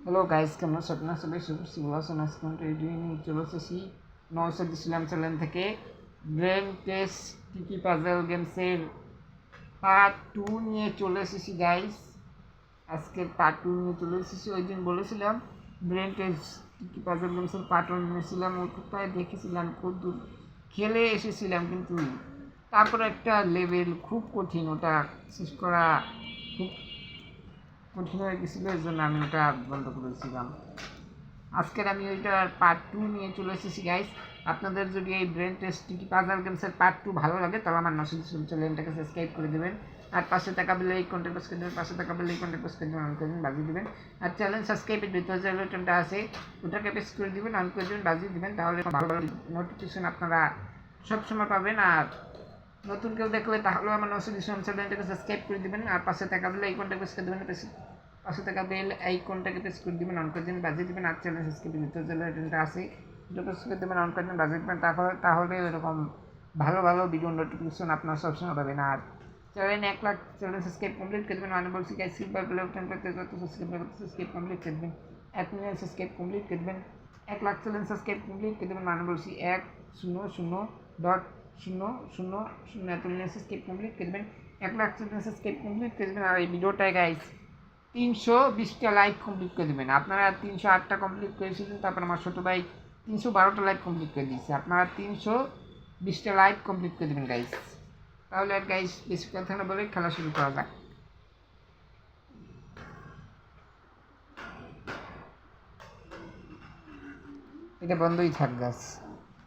Hello guys, কেমন আছো? আপনারা সবাই ভালো আছেন? আজকে আমরা রিডিং চলে এসেছি নওশাদ ইসলাম চ্যানেল থেকে ব্রেন টেস্ট টিকি পাজল গেমসের পার্ট 2 নিয়ে চলে এসেছি গাইস। আজকের পার্ট 2 নিয়ে চলে এসেছি। ওই দিন বলেছিলাম ব্রেন টেস্ট টিকি পাজল গেমসের পার্ট 1 নিয়েছিলাম, ওটাই দেখেছিলাম, খুব দূর খেলে এসেছিলাম, কিন্তু তারপরে একটা লেভেল খুব কঠিন, ওটা শেষ করা খুব কঠিন হয়ে গেছিলো, এর জন্য আমি ওটা বন্ধ করেছিলাম। আজকের আমি ওইটার পার্ট 2 নিয়ে চলে এসেছি গাইস। আপনাদের যদি এই ব্রেন টেস্ট টিকি পাজল গেমসের পার্ট 2 ভালো লাগে তাহলে আমার নওশাদ ইসলাম চ্যানেলটাকে সাবস্ক্রাইব করে দেবেন, আর পাশে থাকা বেল আইকনটা প্রেস করে দেবেন, পাশে থাকা বেল আইকনটা প্রেস করে দেবেন, অন করে দেবেন, বাজিয়ে দেবেন। আর চ্যানেল সাবস্ক্রাইবের ভিতরে যে বাটনটা আছে ওটাকে প্রেস করে দেবেন, অন করে দেবেন, বাজিয়ে দেবেন, তাহলে ভালো ভালো নোটিফিকেশন আপনারা সবসময় পাবেন। আর নতুন কেউ দেখলে তাহলেও আমার নওশাদ ইসলাম চ্যানেলটাকে সাবস্ক্রাইব করে দেবেন, আর পাশে থাকা বেল আইকনটা প্রেস করে দেবেন, পাশে থাকা বেল আইকনটাকে প্রেস করে দেবেন, অন করে দেবেন, বাজিয়ে দেবেন। আর চ্যানেল সাবস্ক্রাইবের ভিতরে যে বাটনটা আছে ওটা প্রেস করে দেবেন, অন করে দেবেন, বাজিয়ে দেবেন, তাহলে এরকম ভালো ভালো ভিডিও নোটিফিকেশন আপনারা সবসময় পাবেন। আর channel 1 lakh channel subscribe complete করে দেবেন, মানে বলছি গাইস, সিলভার বেল বাটন করতে যত সাবস্ক্রাইব কমপ্লিট করে দেবেন, 1 মিলিয়ন সাবস্ক্রাইব কমপ্লিট করে দেবেন, 1 লাখ চ্যানেল সাবস্ক্রাইব কমপ্লিট করে দেবেন, মানে বলছি 100.000 এত মিলিয়ন সাবস্ক্রাইব কমপ্লিট করে দেবেন, 1 লাখ চ্যানেল সাবস্ক্রাইব কমপ্লিট করে দেবেন। আর এই ভিডিওটায় গাইস 320টা লাইক কমপ্লিট করে দেবেন। আপনারা 308টা কমপ্লিট করেছিলেন, তারপর আমার ছোটো ভাই 312টা লাইক কমপ্লিট করে দিয়েছে। আপনারা 320টা লাইক কমপ্লিট করে দেবেন গাইস। তাহলে আর গাইস বেশি কথা না বলে খেলা শুরু করা যাক। এটা বন্ধই থাক গাছ,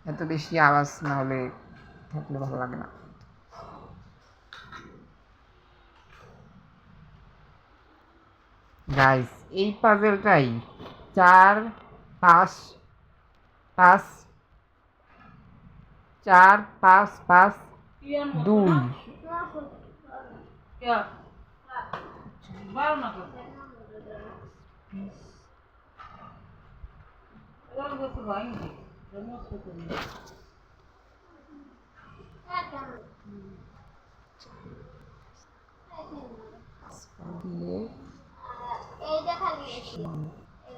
এত বেশি আওয়াজ না হলে থাকলে ভালো লাগে না। গাইস এই পাজেলটাই 4 5 5 4 5 5 2 দিয়ে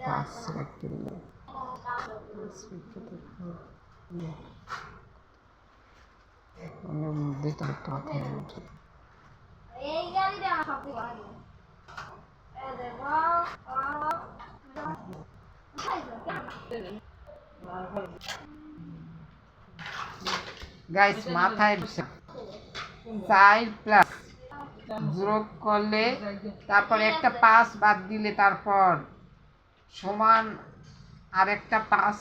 5 রাখতে দিলে 5 রেখে দেখো আমার মধ্যে তো একটা কথা বলছে। এই গাড়িটা আমার সবচেয়ে ভালো লাগে। এই দেখো গাইস মাথায় 4 প্লাস যোগ করলে তারপর একটা 5 বাদ দিলে তারপর সমান আর একটা 5,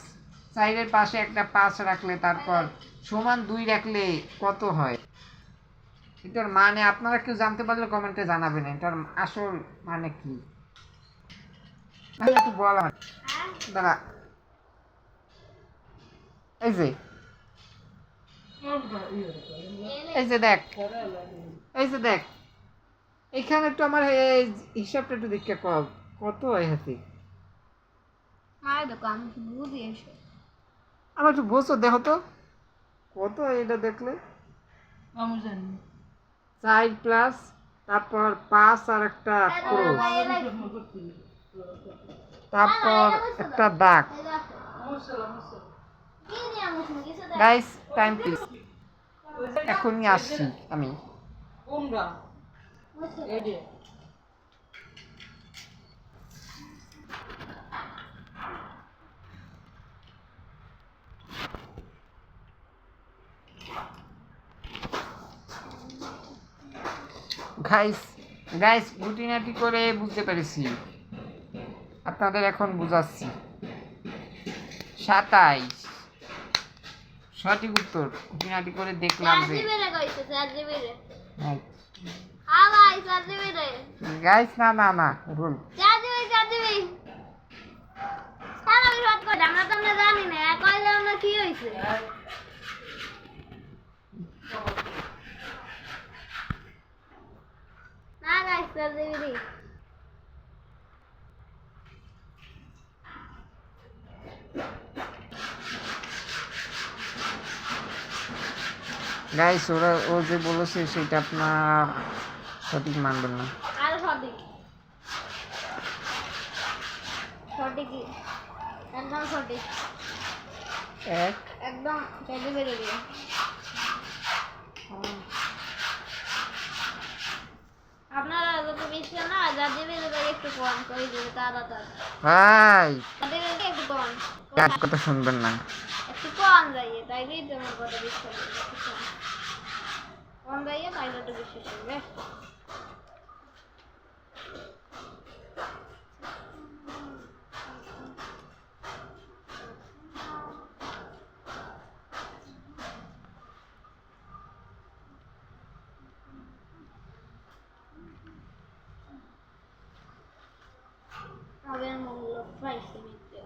4-এর পাশে একটা 5 রাখলে তারপর সমান 2 রাখলে কত হয়? এটার মানে আপনারা কেউ জানতে পারলে কমেন্টে জানাবেন, এটার আসল মানে কি একটু বলা দাঁড়া। এই যে দেখ, এই যে দেখ, এখানে একটু আমার হিসাবটা একটু দেখতে কত হয় হাতে। আমার একটু বসো, দেখো তো কত এটা দেখলে। 4 প্লাস তারপর 5 আর একটা ক্রস, তারপর একটা দাগ। গাইস টাইম প্লিজ, এখনই আসছি আমি। গাইস গাইস গুটিনাটি করে বুঝতে পেরেছি, আপনাদের এখন বুঝাচ্ছি। 27 সঠিক উত্তর। গুটিনাটি করে দেখলাম যে গাইস না না না ভুল। আমরা তো আমরা জানি না কইলে আমরা কি হইছে। না গাইস সার্টিফিকেট গাইস ও যে বলেছে সেটা আপনার সঠিক মানবেন না। আর সঠিক সঠিকই, একদম সঠিক, এক একদম কেটে বেড়ে গিয়ে। আপনারা যত বেশি না যা দেবে একটু কম করে দেবে তাড়াতাড়ি। ভাই তাদের একটু কম, কাজ কথা শুনবেন না। একটু কম যাইয়ে তাইলেই তোমার কথা বিশ্বাস করবে, একটু কম যাইয়ে তাইলে তো বিশ্বাস করবে। আগের মূল্য পাইছি নিতে।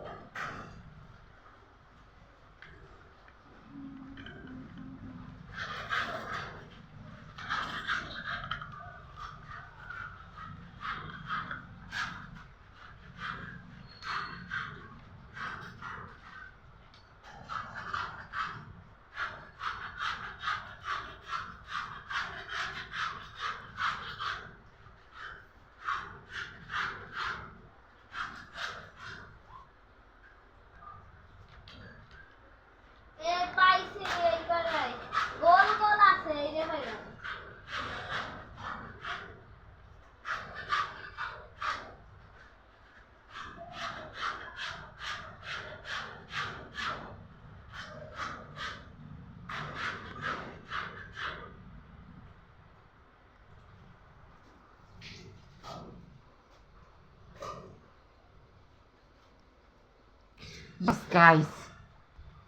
পাইছি এইবারে গোল গোল আছে এই যে ভাইরা। গাইস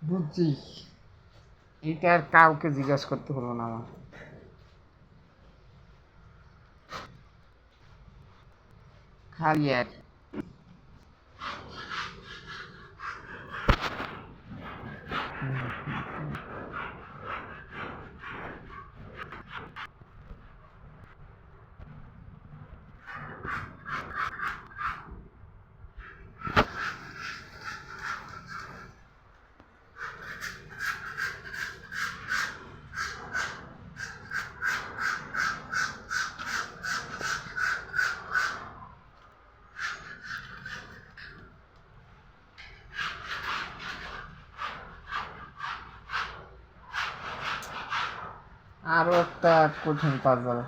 বুঝছি, এটা আর কাউকে জিজ্ঞাসা করতে হলো না আমার। খালি এক আরো একটা কঠিন পাজল।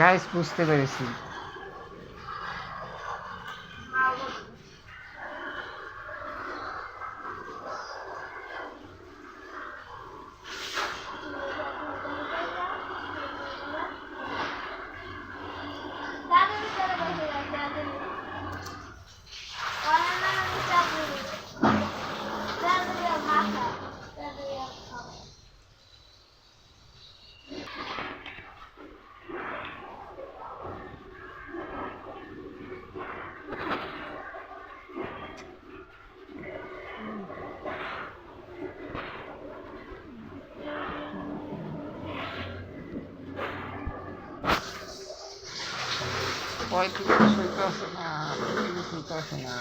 গাইস বুঝতে পেরেছি। পঁয়ত্রিশ হইতে আসে না, ৩০ হইতে আসে না।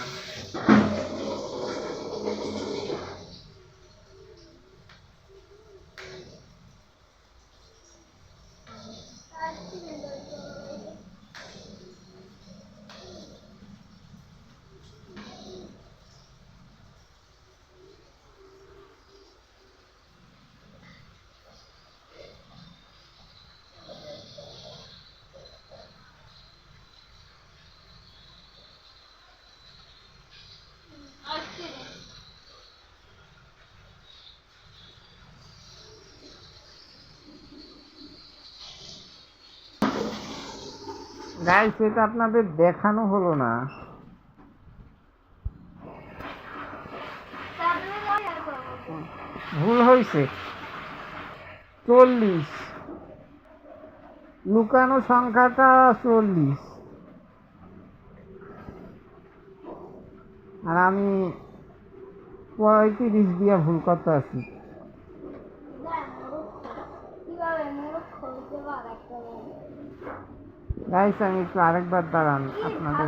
গাইস এটা আপনাদের দেখানো হলো না। ভুল হয়েছে, 40 লুকানো সংখ্যাটা 40 আর আমি 35 দিয়া ভুল করতে আছি। গাইস আমি একটু আরেকবার দাঁড়ান আপনাদের।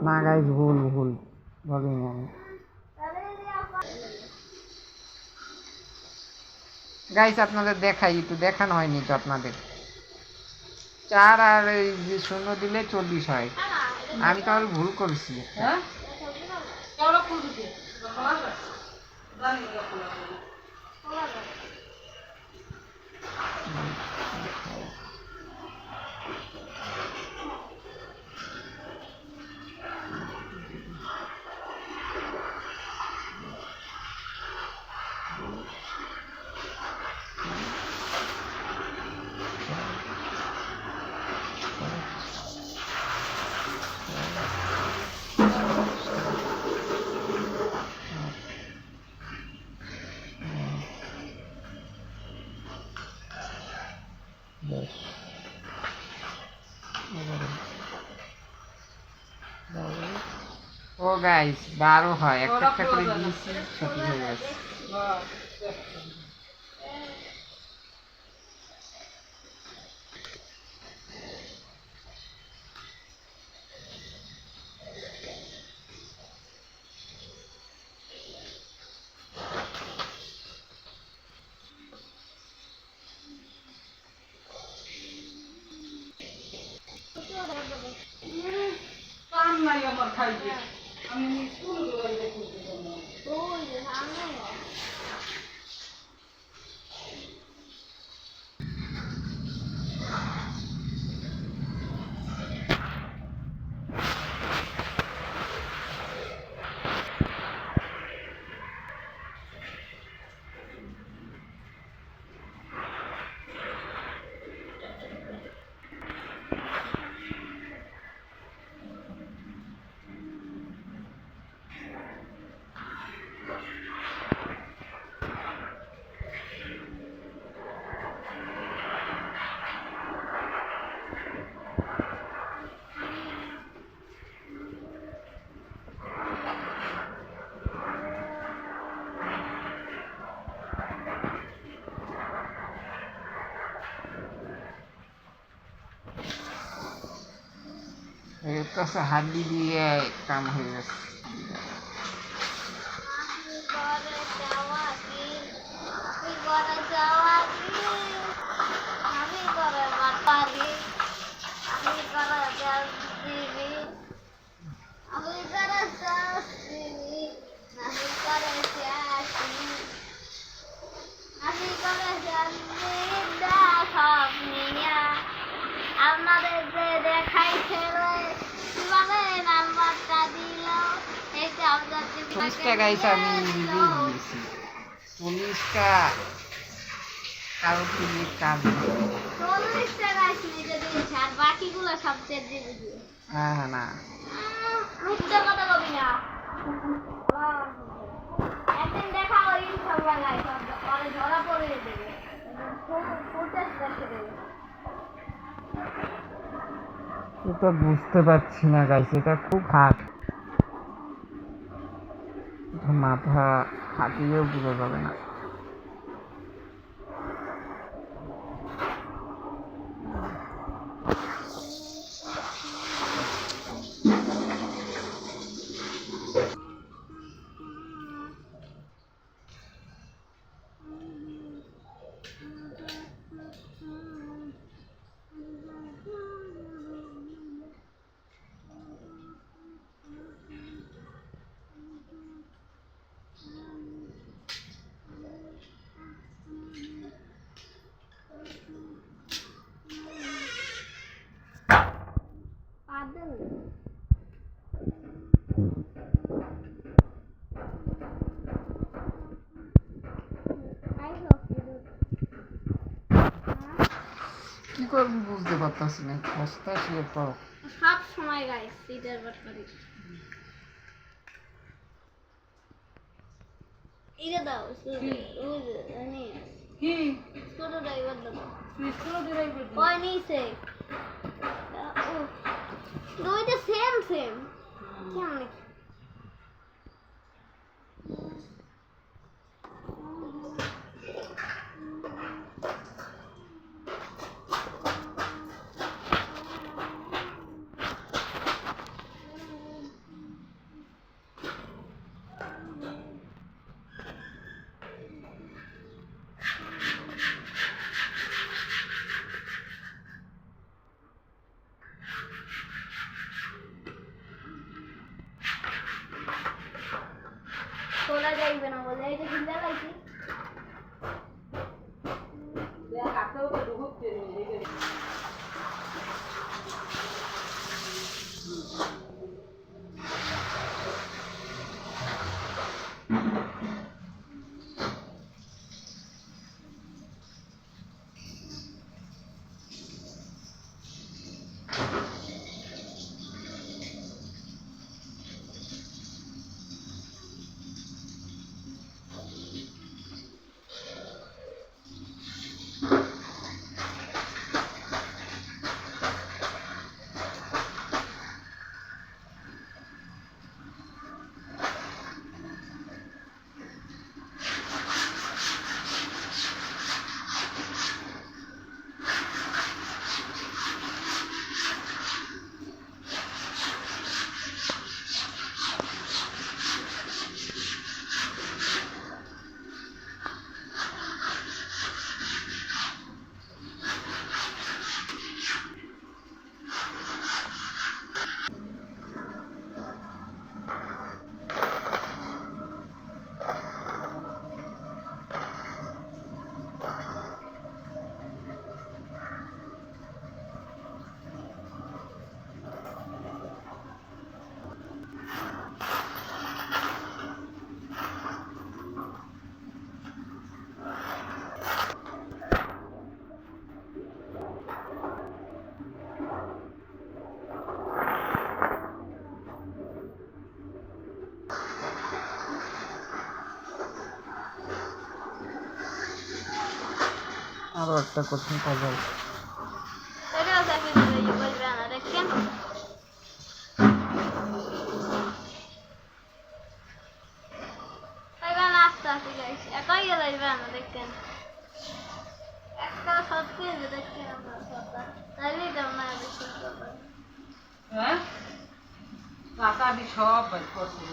না গাইস ভুল ভুল বলিনি আমি। গাইস আপনাদের দেখাই, একটু দেখানো হয়নি তো আপনাদের। 4 আর এই যে 0 দিলে 24 হয়। আমি তাহলে ভুল করেছি। হ্যাঁ কেওড়া ফুল দিতে খোলা যায় জানি না খোলা যায় ও গাইস 12 হয়, একটা একটা করে দিয়েছি, সঠিক হয়ে গেছে। কাম নাই আমার খাইতে আমি স্কুল যাই দেখি ওই যে সামনে এটা তো হাড্ডি দিয়ে কাম হয়ে গেছে। করে যাওয়া কি আমি করে যাওয়া কি আমি করে বাটারি আমি করে যাচ্ছি আমি করে যাচ্ছি আমি করে যাচ্ছি আমি করে যাচ্ছি দেখাব নিয়া আপনাদের যে দেখাই ছেলে কিভাবে নাম্বারটা দিল এইটা আপনার 40টা গাইস আমি রিভিউ দিয়েছি, 40টা কারো থেকে কাজ নেই। 40 টাকা নিজে দিয়েছে আর বাকিগুলো সব চেক দিয়ে দিয়ে হ্যাঁ না রূপটা কথা বলি না একদিন দেখা ওই সকালবেলায় পরে ধরা পড়ে দেবে ফুটেজ দেখে দেবে এটা বুঝতে পারছি না গাইস, এটা খুব হার্ড, মাথা হাতিয়েও বোঝা যাবে না। পাদল কি করবি বুঝতে পারতাছি না, সস্তা শুয়ে পড়ো। সব সময় গাইস সিটার বাট করি এটা দাও আমি কি ছোট ড্রাইভার দাও স্কুল ড্রাইভার ওই নিচে দুইটা সেম সেম কেমন পাইবে না বলে এইটা কিনতে লাইছি কাছেও তো ঢুকতে নেই আরো একটা কঠিন পাজল। এটাও চাকরি দিলে ই বলবে না দেখেন পাইবে না আস্তে আস্তে গাইস একাই গেলাইবে না দেখেন একটা সত্যি দেখেন আমরা সত্তা তাইলেই দাম না বিশ্বাস করবেন হ্যাঁ টাকা দি সব বের করছি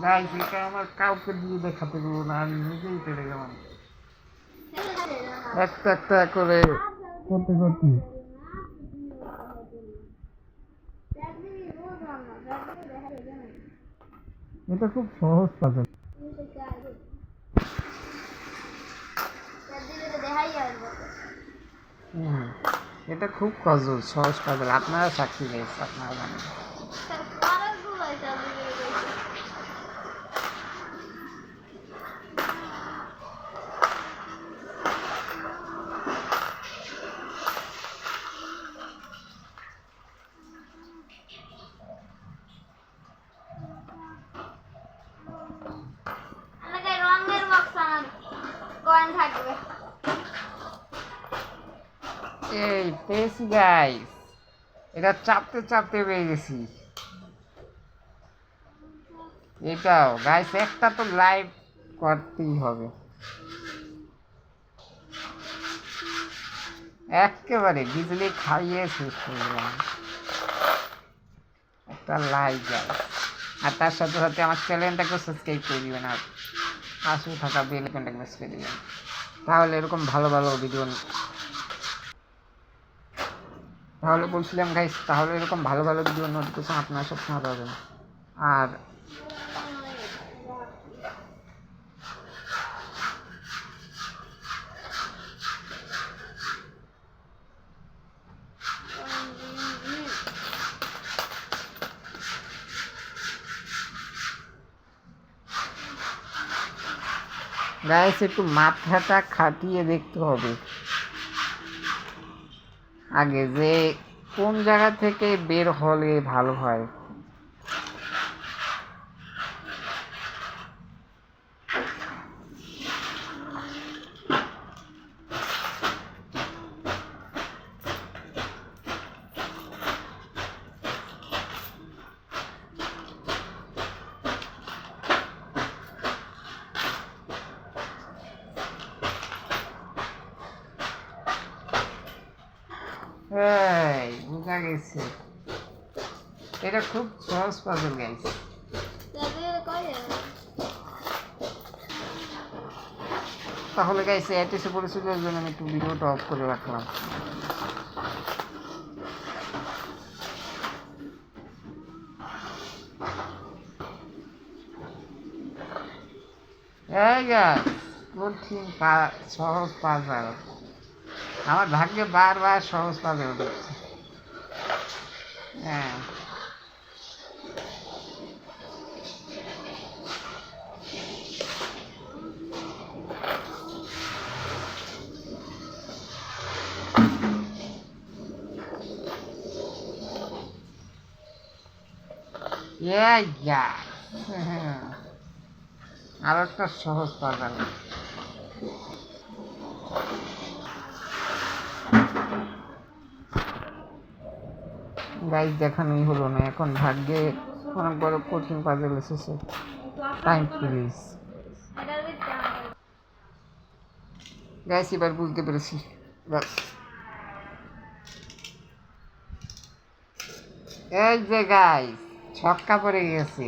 গাইস এটা আমার কাউকে দিয়ে দেখাতে পারবো না, আমি নিজেই পেরে গেলাম একটা একটা করে করতে করতে। এটা খুব সহজ পাজল। এটা খুব সহজ পাজল, আপনারা সাক্ষী গাইস, আপনারা জানেন। রঙের বক্স আমার কয়েন থাকবে এই পেয়েছি গাইস, এটা চাপতে চাপতে পেয়ে গেছি। এটাও গাইস একটা তো লাইভ করতেই হবে, একেবারে বিজলি খাইয়ে শেষ করলাম একটা লাইভ গাইস। আর তার সাথে সাথে আমার চ্যানেলটাকে সাবস্ক্রাইব করে দিবেন আর পাশে থাকা বেল আইকনটাকে প্রেস করে দিবেন, তাহলে এরকম ভালো ভালো ভিডিও, তাহলে বলছিলাম গাইস, তাহলে এরকম ভালো ভালো ভিডিও নোটিফিকেশন আপনারা সবসময় পাবেন। আর গাইস একটু মাথাটা খাটিয়ে দেখতে হবে আগে যে কোন জায়গা থেকে বের হলে ভালো হয়। এই বুঝা গেছে, এটা খুব সহজ পাজল গাইস। তাহলে গাইস এত এসে পড়েছিল, ওই জন্য আমি একটু ভিডিওটা অফ করে রাখলাম। এই গাইস কঠিন সহজ পাজল, আমার ভাগ্যে বারবার সহজ পাজল দিচ্ছে। হ্যাঁ এই গাইস, আর একটা সহজ পাজল। গাইস দেখানোই হলো না, এখন ভাগ্যে অনেক বড় কঠিন পাজল এসেছে। টাইম প্লিজ গাইস, এবার বুঝতে পেরেছি। বাস এই যে গাইস ছক্কা পড়ে গেছে।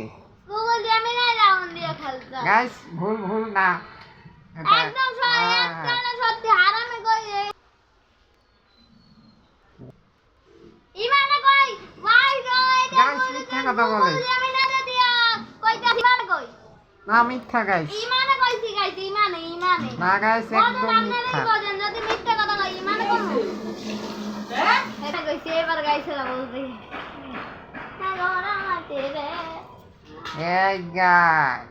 গাইস ভুল ভুল না, গাইস মিথ্যা কথা বলে না, মিথ্যা গাইস না, গাইস একদম মিথ্যা। এবার গাইছিল বলতে এই গাইস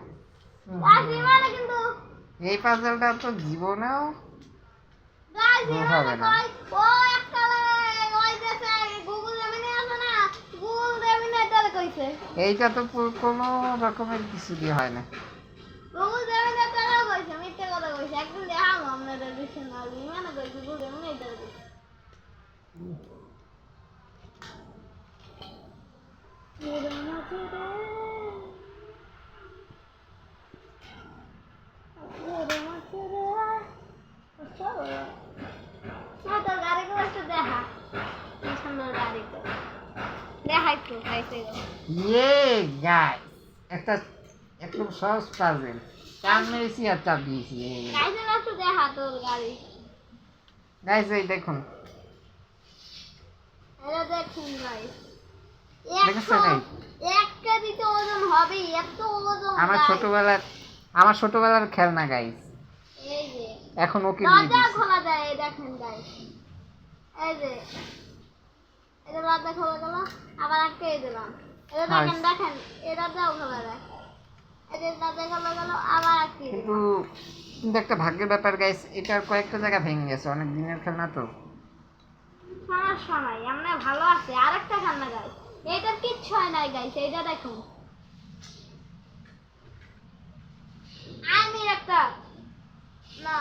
কিন্তু এই পাজলটা তো জীবনেও ভুল হবে না। এইটা তো কোনো রকমের কিছু দিয়ে হয় না। ইয়ে গাইস একটা একদম সহজ পাজল, চাপ মেরেছি আর চাপ দিয়েছি। গাইস এই দেখুন, দেখেছেন এই আমার ছোটবেলার খেলনা গাইস, এখন ওকে দিয়ে দরজা দিয়েছি। খোলা যায়, এই দেখেন গাইস, এই যে এটা দরজা খোলা গেল, আবার আটকে দিলাম, এটা দেখেন দেখেন এই দরজাও খোলা যায়, এই যে দরজা খোলা গেল আবার আটকে কিন্তু দিলাম। কিন্তু একটা ভাগ্যের ব্যাপার গাইস, এটার কয়েকটা জায়গা ভেঙে গেছে, অনেক দিনের খেলনা তো। সমস্যা নাই, আমরা ভালো আছে। আরেকটা খেলনা গাইস, এইটার কিচ্ছু হয় নাই গাইস, এইটা দেখুন আর্মির একটা, না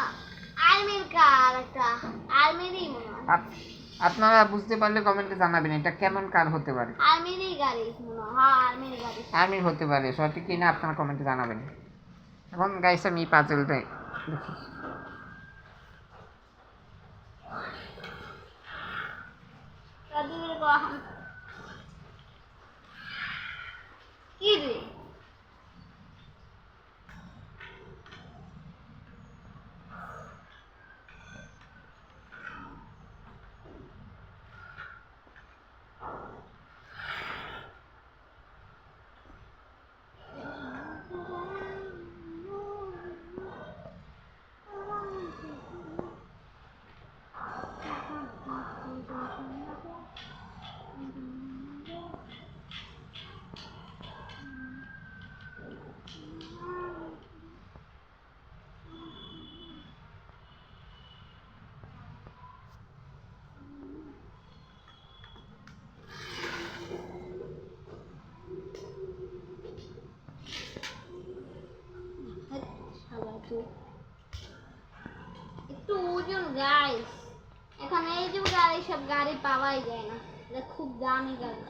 আর্মির কার একটা, আর্মিরই মনে হয়, আপনারা বুঝতে পারলে কমেন্টে জানাবেন এটা কেমন কার হতে পারে। আর্মিরই গাড়ি মনে হয়, হ্যাঁ আর্মির গাড়ি। আর্মির হতে পারে, সঠিক কিনা আপনারা কমেন্টে জানাবেন। এখন গাইস আমি পাজলটা দেখি। কি রে একটু ওজন গাইস, এখানে এই যে গাড়ি সব গাড়ি পাওয়াই যায় না, এটা খুব দামি গাড়ি।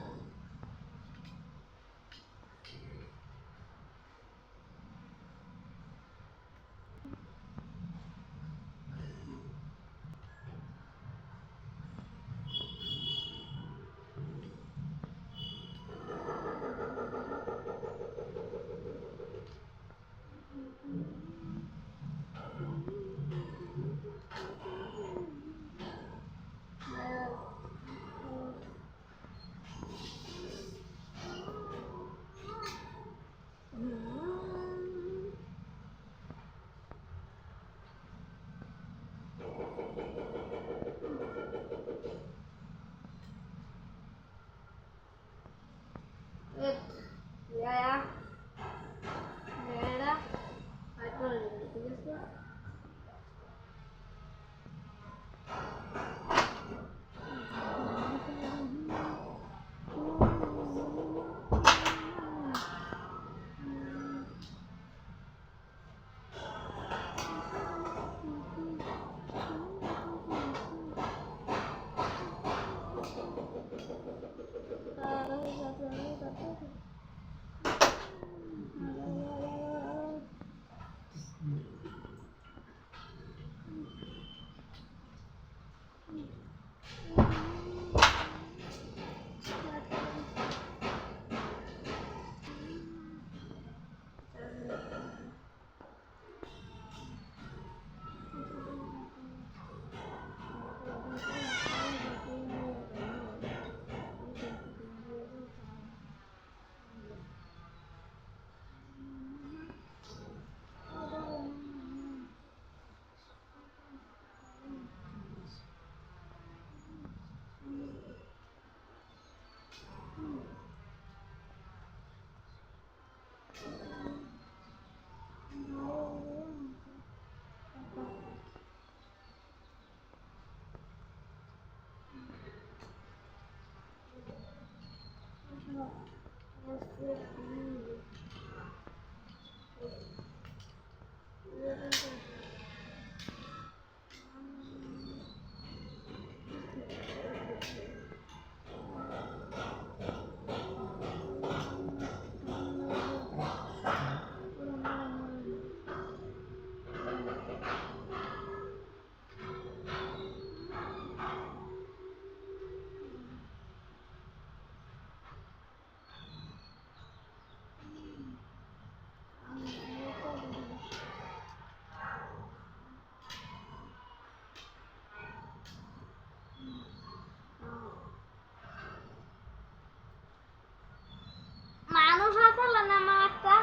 মানুষ আসল না আমার একটা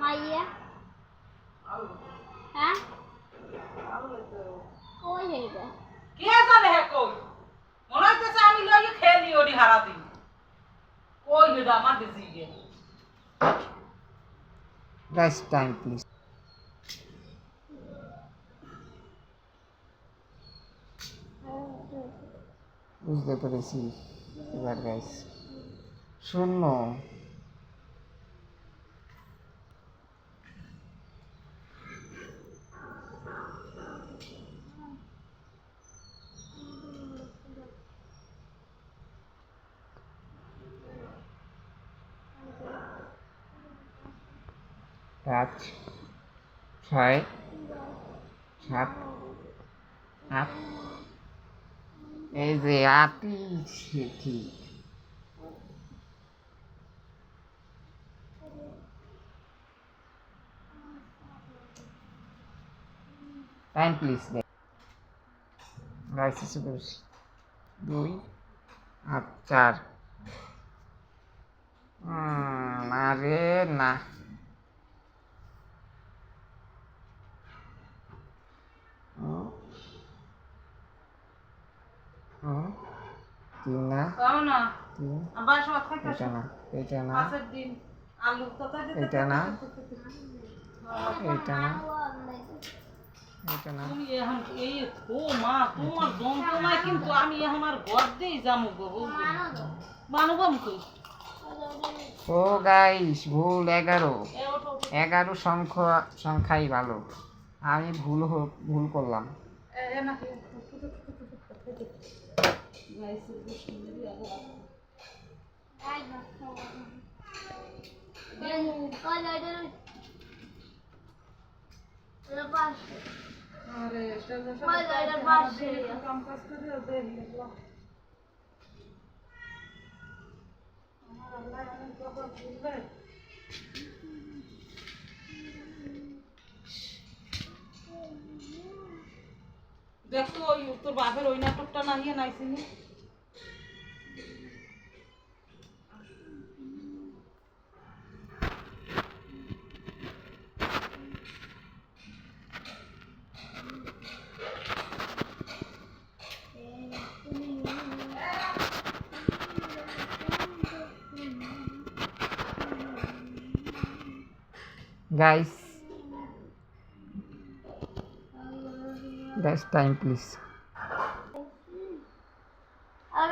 মাইয়া হ্যাঁ কই হেইটা কে জানে হে কই মনে হইতেছে আমি লইয়ে খেলি ওরি হারা দিন কই হেডা আমার দিছি গে গাইস টাইম প্লিজ। বুঝতে পেরেছি এবার গাইস শূন্য। পাঁচ ছয় সাত আট, এই যে আটই ঠিক। টাইম প্লিজ গাইস এসে পড়েছি। 2 আর 4 আরে না তিন না তাও না তিন, আবার সব খাইতে এটা না এটা না মাছের ডিম আলু তরকারি দিতে এটা না এটা না এটা না। তুমি এখন এই ও মা তোমার যন্ত্রণায় কিন্তু আমি এখন আর ঘর দিয়ে যাবো গো বানুবাম কই ও গাইস ভুল 11। এ ওঠো 11 সংখ্যাই ভালো, আমি ভুল করলাম। এ না গাইস আরে এটা কাম কাজ করে দেখি আমার আল্লাহ অনেক কথা বলবে দেখতো ওই তোর বাপের ওই নাটকটা নাহিয়ে নাইছিনি guys time please.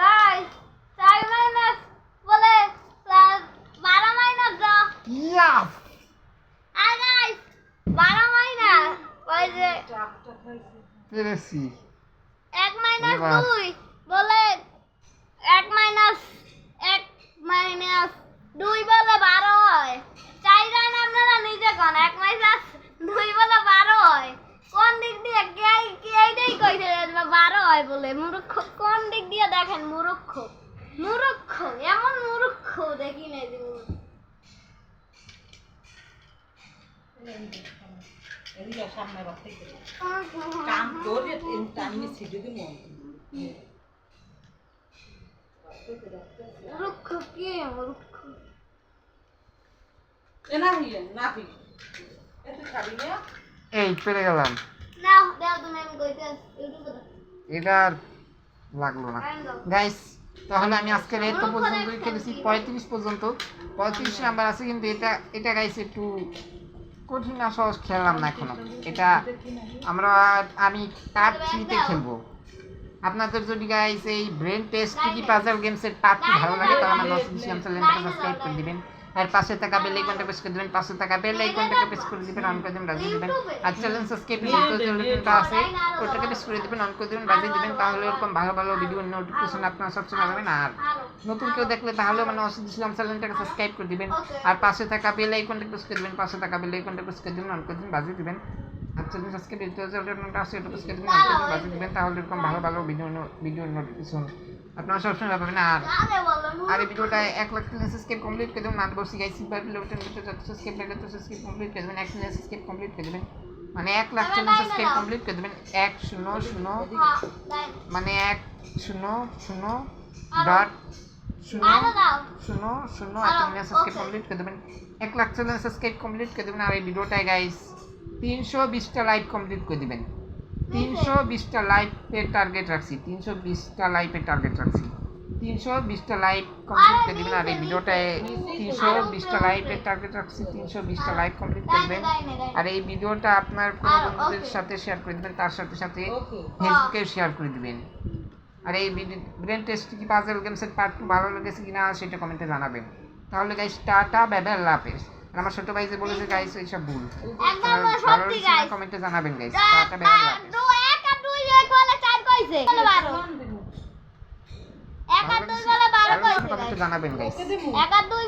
Guys, 4 minus বলে 12 minus দাও। ইয়াস Guys, 12 minus ওই যে চাপটা খাইছি পেরেছি। 1 minus এবার। 2 বলে 1 minus 2 বলে 12 হয়। 4 রান আপনারা নিজে কোন 1 minus 2 বলে বলে মূর্খ কোন দিক দিয়ে দেখেন মূর্খ মূর্খ এমন মূর্খ দেখি নাই জীবনে এদিকে সামনে রাখতে কাম করে টাইমে ছিটে দিই মন মূর্খ কি মূর্খ এনা হিয়ে না ফি এত খাবি না এই পেরে গেলাম। না দাও তুমি আমি কইতে ইউটিউবে এটা আর লাগলো না গাইস। তাহলে আমি আজকের এত পর্যন্তই খেলেছি, 35 পর্যন্ত। 35 নাম্বার আছে, কিন্তু এটা গাইস একটু কঠিন না সহজ খেললাম না এখনো। এটা আমি পার্ট 3-তে খেলবো। আপনাদের যদি গাইস এই ব্রেন টেস্ট কি পাজল গেমসের পার্ট 2 ভালো লাগে তাহলে আমার নসিম চ্যানেলটাকে সাবস্ক্রাইব করে দিবেন, আর পাশে থাকা বেল আইকনটা প্রেস করে দিবেন, পাশে থাকা বেল আইকনটাকে প্রেস করে দিবেন, অন করে দিবেন, বাজিয়ে দিবেন। আর চ্যানেল সাবস্ক্রাইব যেটা আছে ওটাকে প্রেস করে দিবেন, অন করে দিবেন, বাজিয়ে দিবেন। তাহলে এরকম ভালো ভালো ভিডিও নোটিফিকেশন আপনারা সবসময় পাবেন। আর নতুন কেউ দেখলে তাহলে মানে নসিম চ্যানেলটাকে সাবস্ক্রাইব করে দিবেন, আর পাশে থাকা বেল আইকনটা প্রেস করে দিবেন, পাশে থাকা বেল আইকনটা প্রেস করে দিবেন, অন করে দিবেন, বাজিয়ে দিবেন। আর চ্যানেল সাবস্ক্রাইব যেটা আছে ওটা প্রেস করে দিবেন, অন করে দিবেন, বাজিয়ে দিবেন। তাহলে এরকম ভালো ভালো ভিডিও নোটিফিকেশন আপনারা সবসময় পাবেন। আর এই ভিডিওটা 1 লাখ সাবস্ক্রাইব কমপ্লিট করে দেবেন। আমি বলছি গাইস সিম্পল লোটের ভিতরে যত সাবস্ক্রাইব লাগে তত সাবস্ক্রাইব কমপ্লিট করে দেবেন, 1 মিলিয়ন সাবস্ক্রাইব কমপ্লিট করে দেবেন, মানে 1 লাখ সাবস্ক্রাইব কমপ্লিট করে দেবেন। 100 মানে 100 ডট 0 1 মিলিয়ন সাবস্ক্রাইব কমপ্লিট করে দেবেন, 1 লাখ সাবস্ক্রাইব কমপ্লিট করে দেবেন। আর এই ভিডিওটায় গাইস 320টা লাইক কমপ্লিট করে দিবেন। 320টা লাইকের টার্গেট রাখছি, 320টা লাইকের টার্গেট রাখছি, 320টা লাইক কমপ্লিট করে দিবেন। আর এই ভিডিওটায় 320টা লাইকের টার্গেট রাখছি, 320টা লাইক কমপ্লিট করবেন। আর এই ভিডিওটা আপনার কোনো বন্ধুদের সাথে শেয়ার করে দিবেন, তার সাথে সাথে ফেসবুকে শেয়ার করে দিবেন। আর এই ব্রেন টেস্ট কি পাজল গেমসের পার্ট 2 ভালো লেগেছে কিনা সেটা কমেন্টে জানাবেন। তাহলে গাইস টাটা বাই বাই, আল্লাহ হাফেজ। আর আমার ছোট ভাই যে বলেছে গাইস এইসব ভুল, একদম সত্যি গাইস কমেন্টে জানাবেন গাইস। টাটা বাই বাই, আল্লাহ হাফেজ। 1 আর 2 এক বলে 4 কইছে 12 1 আর 2 বলে 12 কইছে কমেন্টে জানাবেন গাইস। 1 আর 2